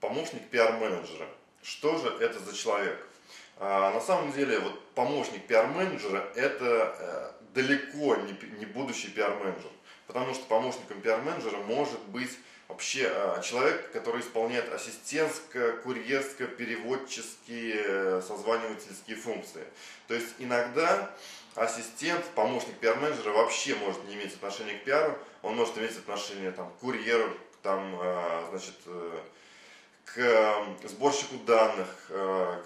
помощник пиар-менеджера. Что же это за человек? На самом деле, вот помощник пиар-менеджера – это далеко не будущий пиар-менеджер. Потому что помощником пиар-менеджера может быть вообще человек, который исполняет ассистентско-курьерско-переводческие, созванивательские функции. То есть иногда ассистент, помощник пиар-менеджера вообще может не иметь отношения к пиару, он может иметь отношение там, к курьеру, там, значит, к сборщику данных, к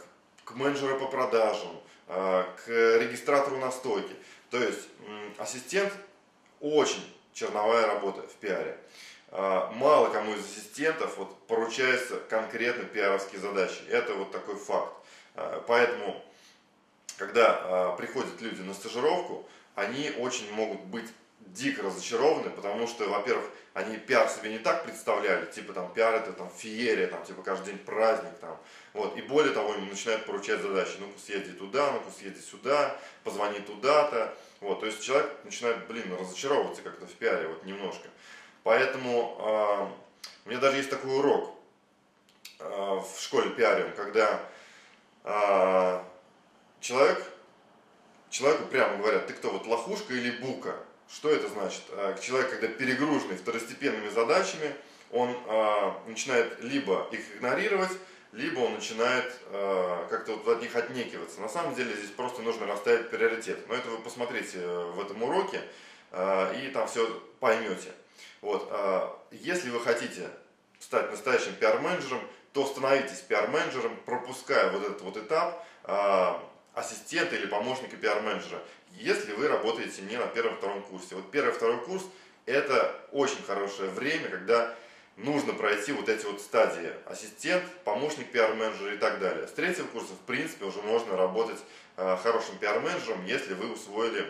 менеджеру по продажам, к регистратору на стойке. То есть ассистент очень черновая работа в пиаре. Мало кому из ассистентов вот поручаются конкретно пиаровские задачи. Это вот такой факт. Поэтому, когда приходят люди на стажировку, они очень могут быть дико разочарованы, потому что, во-первых, они пиар себе не так представляли, типа там пиар это там феерия, там типа каждый день праздник, там, вот, и более того, им начинают поручать задачи, ну-ка съезди туда, ну-ка съезди сюда, позвони туда-то, вот, то есть человек начинает, разочаровываться как-то в пиаре, вот, немножко. Поэтому у меня даже есть такой урок в школе пиариум, когда человеку прямо говорят, ты кто, вот лохушка или бука? Что это значит? Человек, когда перегруженный второстепенными задачами, он начинает либо их игнорировать, либо он начинает как-то вот от них отнекиваться. На самом деле здесь просто нужно расставить приоритет. Но это вы посмотрите в этом уроке и там все поймете. Вот. Если вы хотите стать настоящим пиар-менеджером, то становитесь пиар-менеджером, пропуская вот этот вот этап ассистента или помощника пиар-менеджера, если вы работаете не на первом-втором курсе. Вот первый-второй курс – это очень хорошее время, когда нужно пройти вот эти вот стадии: ассистент, помощник пиар-менеджера и так далее. С третьего курса, в принципе, уже можно работать хорошим пиар-менеджером, если вы усвоили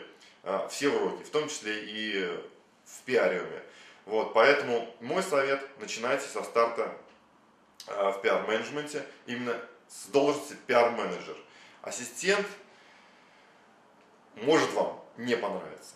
все уроки, в том числе и в пиариуме. Вот, поэтому мой совет – начинайте со старта в пиар-менеджменте, именно с должности пиар-менеджер. Ассистент может вам не понравиться.